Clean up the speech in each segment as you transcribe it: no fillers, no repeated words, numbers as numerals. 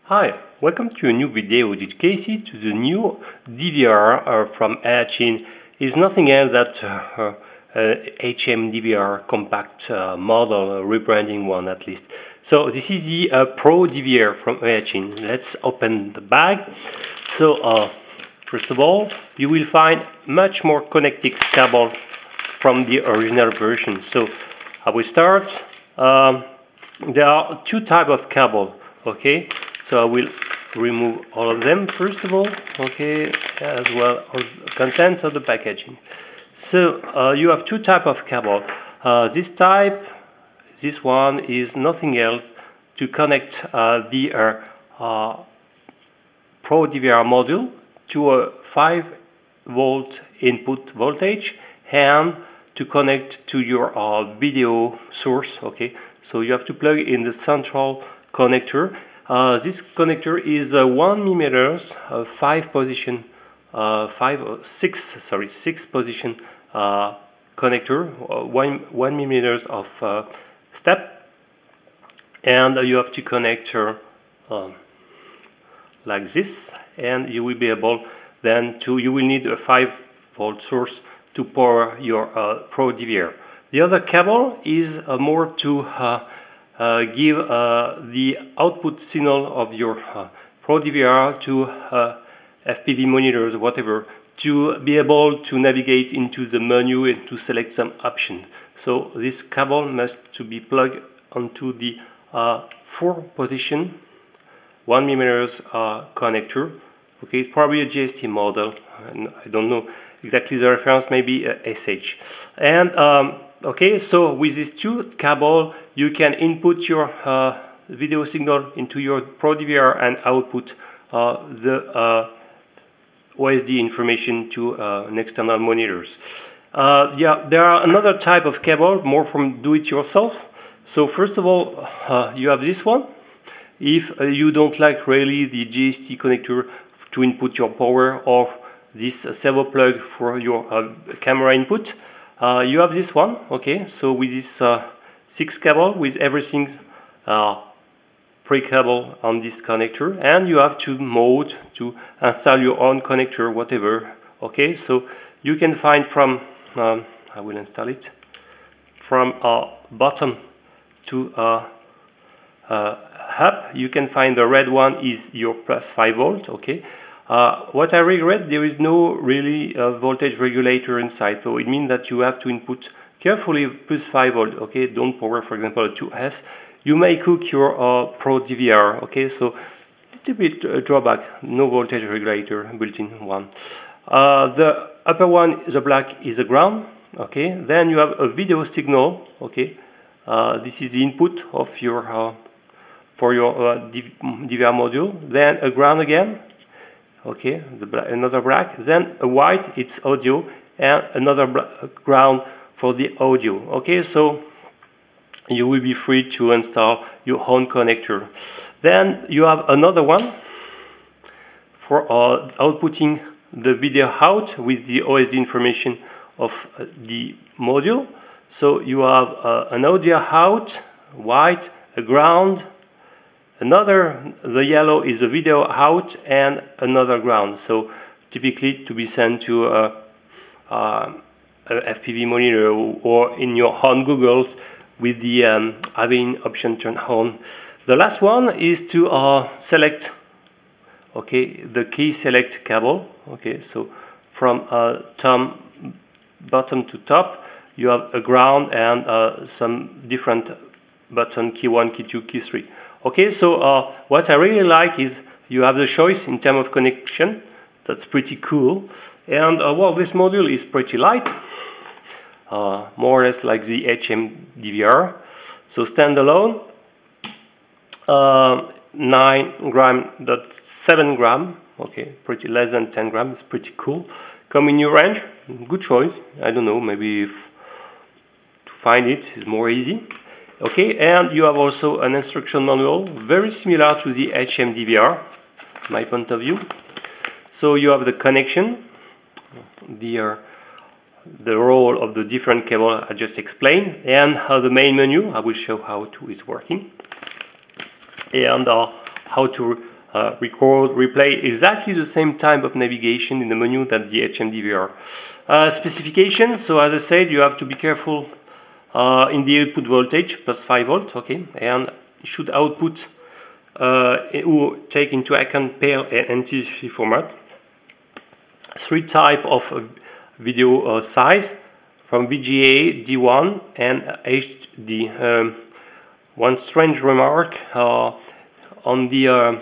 Hi, welcome to a new video dedicated to the new DVR from Eachine. It's nothing else than HM DVR compact model, rebranding one at least. So this is the proDVR from Eachine. Let's open the bag. So first of all, you will find much more connecting cable from the original version. So I will start. There are two types of cable. Okay. So I will remove all of them first of all, okay, as well as the contents of the packaging. So you have two types of cable. This one is nothing else to connect the proDVR module to a 5-volt input voltage and to connect to your video source. Okay, so you have to plug in the central connector. This connector is 1 mm, 6 position connector, 1 mm of step, and you have to connect like this, and you will be able then to, you will need a 5-volt source to power your proDVR. The other cable is more to give the output signal of your proDVR to FPV monitors, whatever, to be able to navigate into the menu and to select some option. So this cable must to be plugged onto the 4-position 1 mm connector. Okay, it's probably a JST model, and I don't know exactly the reference, maybe SH. And okay, so with these two cable, you can input your video signal into your proDVR and output the OSD information to an external monitors. Yeah, there are another type of cable, more from do-it-yourself. So first of all, you have this one. If you don't like really the JST connector to input your power or this servo plug for your camera input, you have this one. Okay, so with this 6 cable with everything pre-cable on this connector, and you have to mode to install your own connector, whatever. Okay, so you can find from I will install it from bottom to up. You can find the red one is your plus 5 volt. Okay. What I regret, there is no really voltage regulator inside, so it means that you have to input carefully plus 5 volt. Okay, don't power, for example, a 2S. You may cook your proDVR. Okay, so a bit drawback. No voltage regulator built-in one. The upper one, the black, is the ground. Okay, then you have a video signal. Okay, this is the input of your for your DVR module. Then a ground again. Okay, another black, then a white, it's audio, and another ground for the audio. Okay, so you will be free to install your own connector. Then you have another one for outputting the video out with the OSD information of the module. So you have an audio out, white, a ground, another, the yellow is the video out, and another ground. So typically to be sent to a FPV monitor or in your own Googles with the having option turned on. The last one is to select, okay, the key select cable. Okay, so from bottom to top, you have a ground and some different button, key 1, key 2, key 3. Okay, so what I really like is you have the choice in terms of connection. That's pretty cool. And well, this module is pretty light, more or less like the HM DVR. So standalone, 9.7 gram. Okay, pretty less than 10 grams. It's pretty cool. Come in your range, good choice. I don't know, maybe if to find it is more easy. Okay, and you have also an instruction manual, very similar to the HM DVR, my point of view. So you have the connection, the role of the different cable I just explained, and the main menu. I will show how it is working, and how to record, replay, exactly the same type of navigation in the menu that the HMDVR. Specification, so as I said, you have to be careful in the output voltage, plus 5 volt, okay, and should output or take into account PAL and NTSC format. 3 type of video size, from VGA, D1 and HD. One strange remark, on the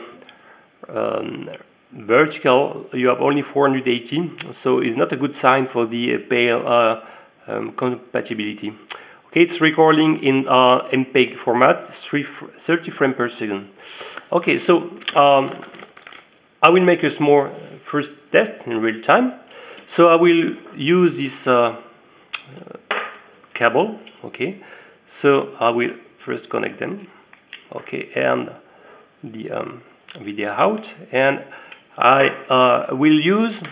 vertical you have only 480, so it's not a good sign for the PAL compatibility. Okay, it's recording in MPEG format, 30 frames per second. Okay, so I will make a small first test in real time. So I will use this cable. Okay, so I will first connect them. Okay, and the video out, and I will use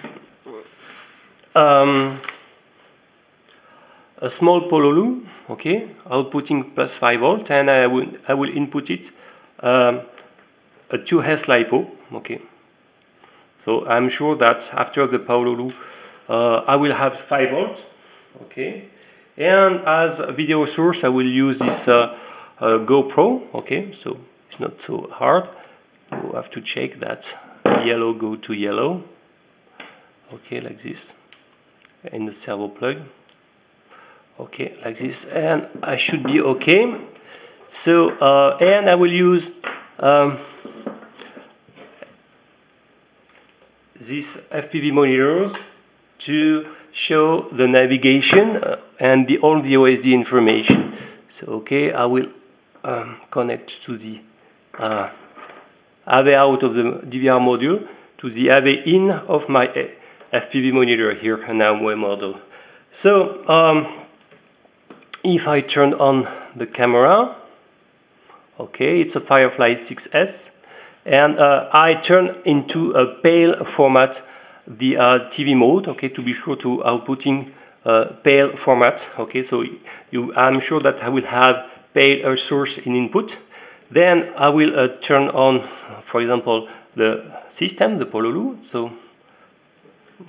a small pololu, okay, outputting plus 5 volt, and I will input it a 2S LiPo, okay. So I'm sure that after the pololu I will have 5 volt, okay, and as a video source I will use this GoPro, okay, so it's not so hard. You have to check that yellow go to yellow, okay, like this, in the servo plug, okay, like this, and I should be okay. So and I will use these FPV monitors to show the navigation and all the OSD information. So okay, I will connect to the AV out of the DVR module to the AV in of my FPV monitor here, and now my model. So if I turn on the camera, okay, it's a Firefly 6S, and I turn into a PAL format the TV mode, okay, to be sure to outputting PAL format, okay. So I'm sure that I will have PAL source in input. Then I will turn on, for example, the system, the pololu. So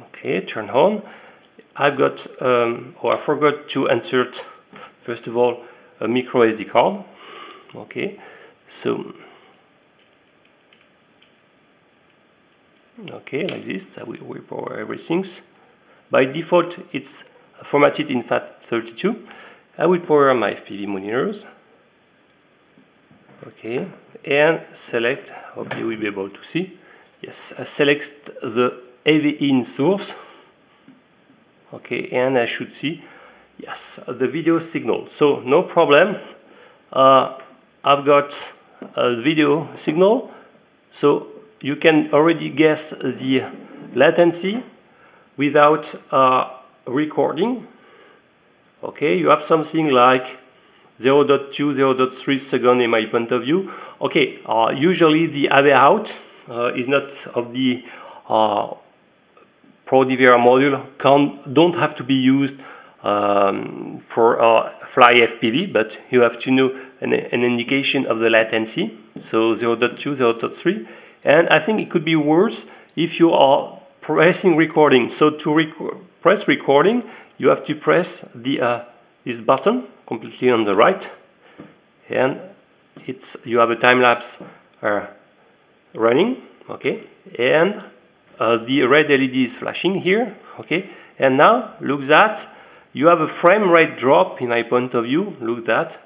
okay, turn on. I've got, I forgot to insert first of all a micro SD card. Okay, so okay, like this. I will repower everything. By default, it's formatted in FAT32. I will power my FPV monitors. Okay, and select. Hope you will be able to see. Yes, I select the AV in source. Okay, and I should see, yes, the video signal. So no problem. I've got a video signal. So you can already guess the latency without recording. Okay, you have something like 0.2, 0.3 seconds in my point of view. Okay, usually the AV out is not of the proDVR module, don't have to be used for fly FPV, but you have to know an indication of the latency, so 0.2, 0.3, and I think it could be worse if you are pressing recording. So to press recording, you have to press the this button completely on the right, and you have a time lapse running, okay, and the red LED is flashing here, okay, and now look that you have a frame rate drop in my point of view. Look that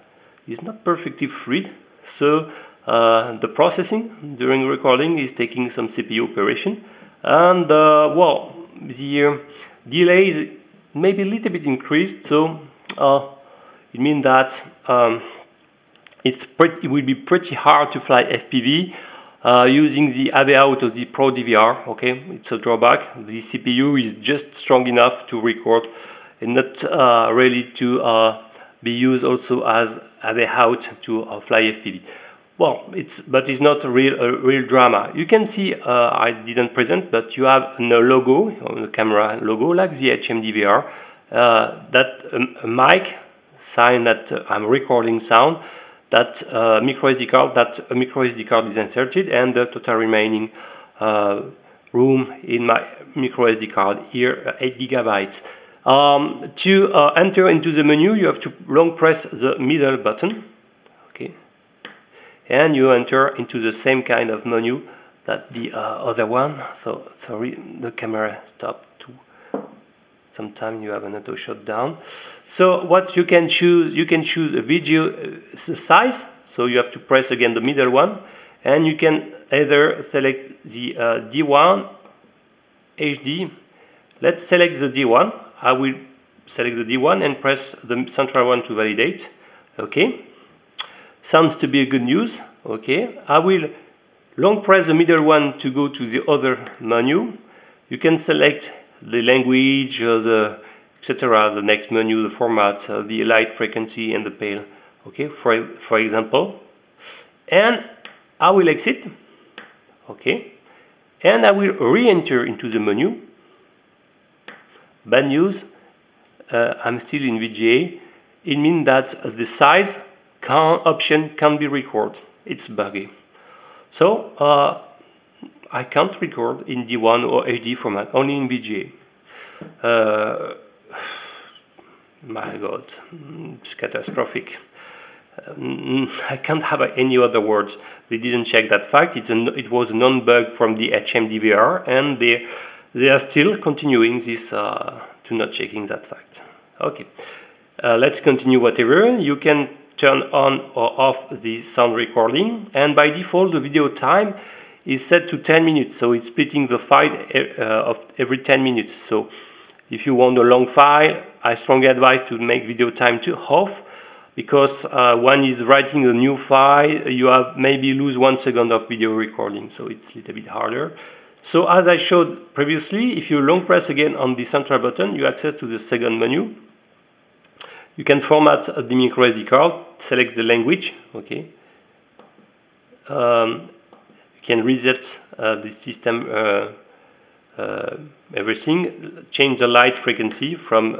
it's not perfectly fluid, so the processing during recording is taking some CPU operation, and well, the delay is maybe a little bit increased, so it means that it will be pretty hard to fly FPV using the AV out of the proDVR. Okay, it's a drawback. The CPU is just strong enough to record and not really to be used also as AV out to fly FPV. Well, but it's not a real drama. You can see I didn't present, but you have a logo on the camera, logo like the HMDVR, that a mic sign that I'm recording sound. that micro SD card, that a micro SD card is inserted, and the total remaining room in my micro SD card here, 8 gigabytes. To enter into the menu, you have to long press the middle button, okay, and you enter into the same kind of menu that the other one. So sorry, the camera stopped. Sometimes you have an auto shutdown. So what you can choose a video size. So you have to press again the middle one, and you can either select the D1 HD. Let's select the D1. I will select the D1 and press the central one to validate. Okay. Sounds to be a good news. Okay. I will long press the middle one to go to the other menu. You can select the language, etc. The next menu, the format, the light frequency, and the pale. Okay, for example, and I will exit. Okay, and I will re-enter into the menu. Bad news, I'm still in VGA. It means that the size option can't be recorded. It's buggy. So I can't record in D1 or HD format, only in VGA. My God, it's catastrophic. I can't have any other words. They didn't check that fact. It was a non-bug from the HMDVR, and they are still continuing this to not checking that fact. Okay, let's continue whatever. You can turn on or off the sound recording, and by default the video time is set to 10 minutes, so it's splitting the file of every 10 minutes. So if you want a long file, I strongly advise to make video time to off, because when is writing a new file, you have maybe lose 1 second of video recording, so it's a little bit harder. So as I showed previously, if you long press again on the central button, you access to the second menu. You can format the micro SD card, select the language, okay. Can reset the system, everything, change the light frequency from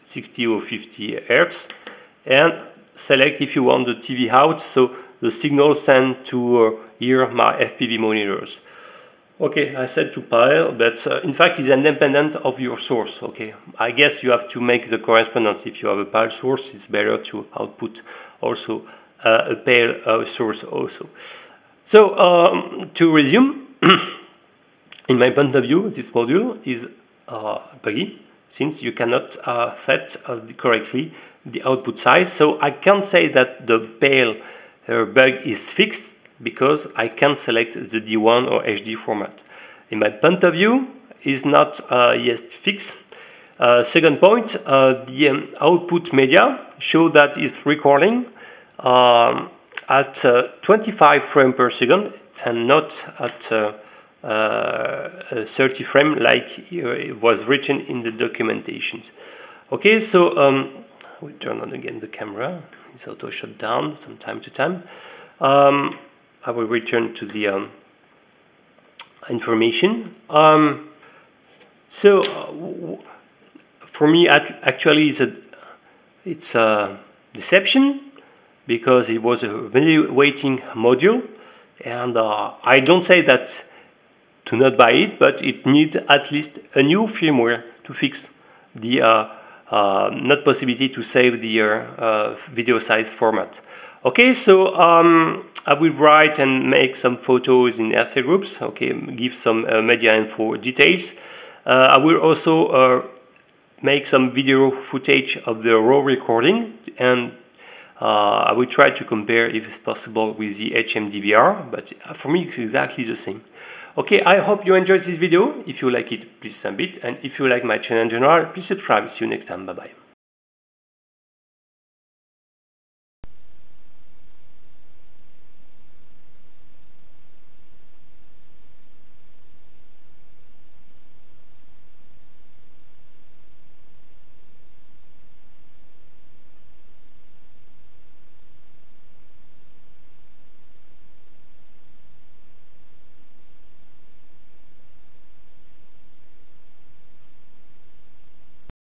60 or 50 hertz, and select if you want the TV out, so the signal sent to here my FPV monitors. Okay, I said to pile, but in fact it's independent of your source. Okay, I guess you have to make the correspondence. If you have a pile source, it's better to output also a pale source also. So to resume, in my point of view, this module is buggy, since you cannot set correctly the output size. So I can't say that the pale bug is fixed, because I can't select the D1 or HD format. In my point of view, is not yet fixed. Second point, the output media show that it's recording at 25 frames per second and not at 30 frames like it was written in the documentations. Okay, so we turn on again the camera. It's auto shut down from time to time. I will return to the information. So for me, actually, it's a deception, because it was a really waiting module, and I don't say that to not buy it, but it needs at least a new firmware to fix the not possibility to save the video size format. Okay, so I will write and make some photos in essay groups. Okay, give some media info details. I will also make some video footage of the raw recording, and I will try to compare, if it's possible, with the HMDVR, but for me it's exactly the same. Okay, I hope you enjoyed this video. If you like it, please sub it, and if you like my channel in general, please subscribe. See you next time. Bye bye.